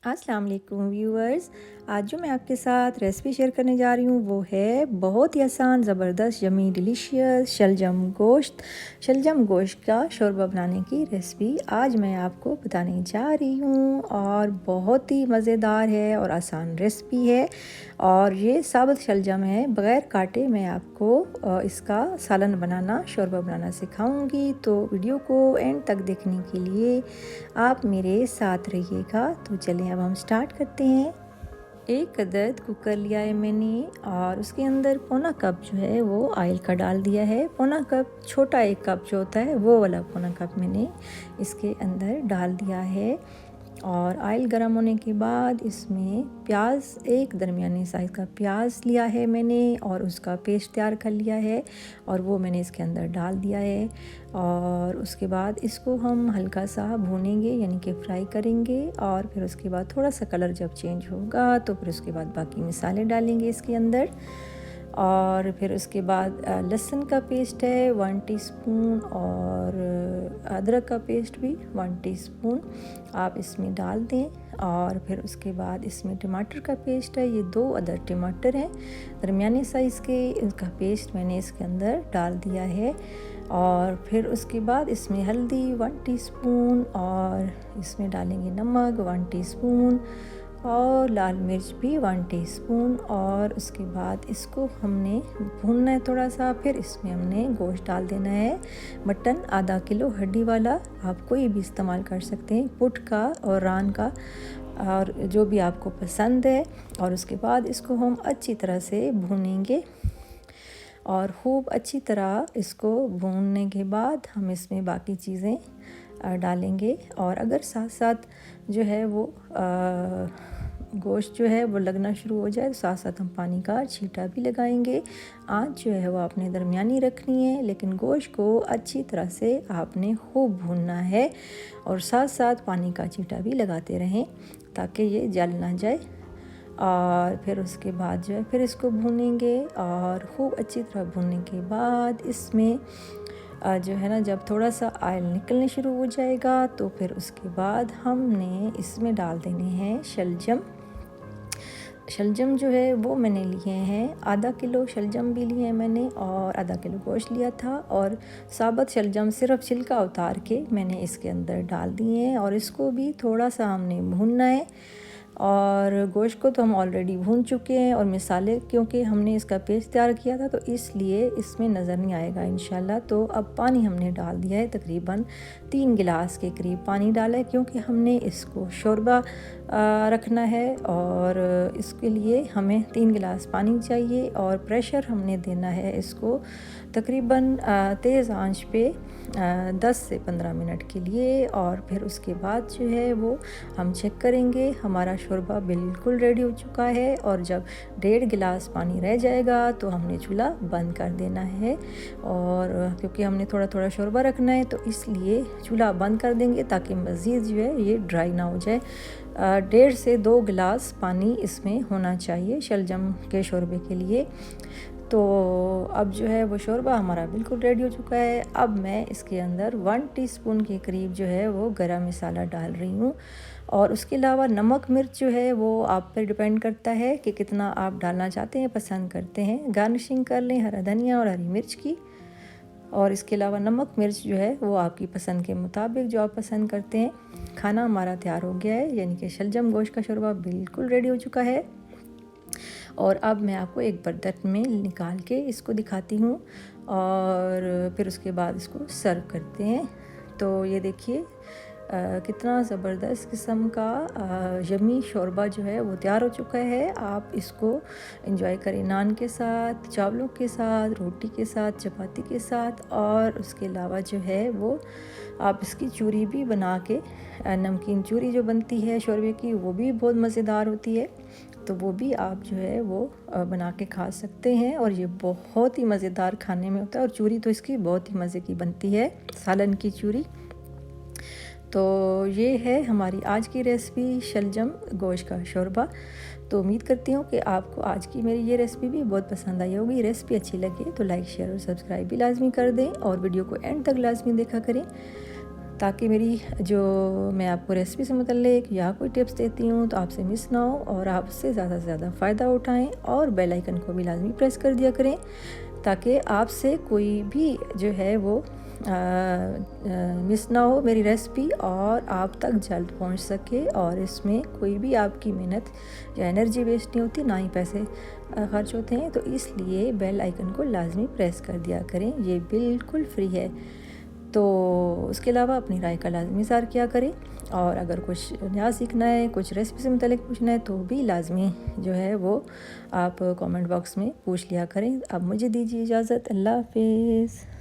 अस्सलाम वालेकुम व्यूअर्स। आज जो मैं आपके साथ रेसिपी शेयर करने जा रही हूँ वो है बहुत ही आसान, ज़बरदस्त, यमी, डिलीशियस शलजम गोश्त का शोरबा बनाने की रेसिपी आज मैं आपको बताने जा रही हूँ। और बहुत ही मज़ेदार है और आसान रेसिपी है। और ये साबुत शलजम है, बग़ैर काटे मैं आपको इसका सालन बनाना, शोरबा बनाना सिखाऊंगी। तो वीडियो को एंड तक देखने के लिए आप मेरे साथ रहिएगा। तो चलिए अब हम स्टार्ट करते हैं। एक अदद कुकर लिया है मैंने और उसके अंदर पौना कप जो है वो ऑयल का डाल दिया है। पौना कप, छोटा एक कप जो होता है वो वाला पौना कप मैंने इसके अंदर डाल दिया है। और ऑयल गर्म होने के बाद इसमें प्याज, एक दरमियानी साइज़ का प्याज लिया है मैंने और उसका पेस्ट तैयार कर लिया है और वो मैंने इसके अंदर डाल दिया है। और उसके बाद इसको हम हल्का सा भूनेंगे, यानी कि फ्राई करेंगे। और फिर उसके बाद थोड़ा सा कलर जब चेंज होगा तो फिर उसके बाद बाकी मसाले डालेंगे इसके अंदर। और फिर उसके बाद लहसुन का पेस्ट है 1 टीस्पून और अदरक का पेस्ट भी 1 टीस्पून आप इसमें डाल दें। और फिर उसके बाद इसमें टमाटर का पेस्ट है, ये 2 अदर टमाटर हैं दरमियाने साइज़ के, इसका पेस्ट मैंने इसके अंदर डाल दिया है। और फिर उसके बाद इसमें हल्दी 1 टीस्पून और इसमें डालेंगे नमक 1 टीस्पून और लाल मिर्च भी 1 टीस्पून। और उसके बाद इसको हमने भूनना है थोड़ा सा। फिर इसमें हमने गोश्त डाल देना है, मटन आधा किलो हड्डी वाला, आप कोई भी इस्तेमाल कर सकते हैं, पुट का और रान का, और जो भी आपको पसंद है। और उसके बाद इसको हम अच्छी तरह से भूनेंगे और खूब अच्छी तरह इसको भूनने के बाद हम इसमें बाकी चीज़ें डालेंगे। और अगर साथ साथ जो है वो गोश्त जो है वो लगना शुरू हो जाए तो साथ साथ हम पानी का छींटा भी लगाएंगे। आंच जो है वो आपने दरमियानी रखनी है, लेकिन गोश्त को अच्छी तरह से आपने खूब भूनना है और साथ साथ पानी का छींटा भी लगाते रहें ताकि ये जल ना जाए। और फिर उसके बाद जो है फिर इसको भूनेंगे और खूब अच्छी तरह भूनने के बाद इसमें जो है ना, जब थोड़ा सा ऑयल निकलने शुरू हो जाएगा तो फिर उसके बाद हमने इसमें डाल देने हैं शलजम जो है वो मैंने लिए हैं, आधा किलो शलजम भी लिए हैं मैंने और आधा किलो गोश्त लिया था। और साबुत शलजम सिर्फ छिलका उतार के मैंने इसके अंदर डाल दिए हैं और इसको भी थोड़ा सा हमने भूनना है। और गोश्त को तो हम ऑलरेडी भून चुके हैं और मसाले, क्योंकि हमने इसका पेस्ट तैयार किया था तो इसलिए इसमें नज़र नहीं आएगा इंशाल्लाह। तो अब पानी हमने डाल दिया है, तकरीबन 3 गिलास के करीब पानी डाला है, क्योंकि हमने इसको शोरबा रखना है और इसके लिए हमें 3 गिलास पानी चाहिए। और प्रेशर हमने देना है इसको तकरीबन तेज़ आंच पे 10 से 15 मिनट के लिए। और फिर उसके बाद जो है वो हम चेक करेंगे, हमारा शोरबा बिल्कुल रेडी हो चुका है। और जब 1.5 गिलास पानी रह जाएगा तो हमने चूल्हा बंद कर देना है। और क्योंकि हमने थोड़ा थोड़ा शोरबा रखना है तो इसलिए चूल्हा बंद कर देंगे ताकि मज़ीद जो है ये ड्राई ना हो जाए। 1.5 से 2 गिलास पानी इसमें होना चाहिए शलजम के शोरबे के लिए। तो अब जो है वो शोरबा हमारा बिल्कुल रेडी हो चुका है। अब मैं इसके अंदर 1 टीस्पून के करीब जो है वो गरम मसाला डाल रही हूँ। और उसके अलावा नमक मिर्च जो है वो आप पर डिपेंड करता है कि कितना आप डालना चाहते हैं, पसंद करते हैं। गार्निशिंग कर लें हरा धनिया और हरी मिर्च की। और इसके अलावा नमक मिर्च जो है वो आपकी पसंद के मुताबिक जो आप पसंद करते हैं। खाना हमारा तैयार हो गया है, यानी कि शलजम गोश्त का शोरबा बिल्कुल रेडी हो चुका है। और अब मैं आपको एक बर्तन में निकाल के इसको दिखाती हूँ और फिर उसके बाद इसको सर्व करते हैं। तो ये देखिए कितना ज़बरदस्त किस्म का यमी शोरबा जो है वो तैयार हो चुका है। आप इसको एंजॉय करें नान के साथ, चावलों के साथ, रोटी के साथ, चपाती के साथ। और उसके अलावा जो है वो आप इसकी चूरी भी बना के, नमकीन चूरी जो बनती है शोरबे की, वो भी बहुत मज़ेदार होती है, तो वो भी आप जो है वो बना के खा सकते हैं। और ये बहुत ही मज़ेदार खाने में होता है। और चूरी तो इसकी बहुत ही मज़े की बनती है, सालन की चूरी। तो ये है हमारी आज की रेसिपी, शलजम गोश्त का शोरबा। तो उम्मीद करती हूँ कि आपको आज की मेरी ये रेसिपी भी बहुत पसंद आई होगी। रेसिपी अच्छी लगे तो लाइक, शेयर और सब्सक्राइब भी लाजमी कर दें और वीडियो को एंड तक लाजमी देखा करें। ताकि मेरी जो मैं आपको रेसिपी से मुतल्लिक या कोई टिप्स देती हूँ तो आपसे मिस ना हो और आप उससे ज़्यादा से ज़्यादा फ़ायदा उठाएं। और बेल आइकन को भी लाजमी प्रेस कर दिया करें ताकि आपसे कोई भी जो है वो मिस ना हो मेरी रेसिपी और आप तक जल्द पहुंच सके और इसमें कोई भी आपकी मेहनत या एनर्जी वेस्ट नहीं होती, ना ही पैसे खर्च होते हैं। तो इसलिए बेल आइकन को लाजमी प्रेस कर दिया करें, ये बिल्कुल फ्री है। तो उसके अलावा अपनी राय का लाजमी इज़हार किया करें और अगर कुछ नया सीखना है, कुछ रेसिपी से मुतल्लिक पूछना है तो भी लाजमी जो है वो आप कमेंट बॉक्स में पूछ लिया करें। अब मुझे दीजिए इजाज़त। अल्लाह हाफिज़।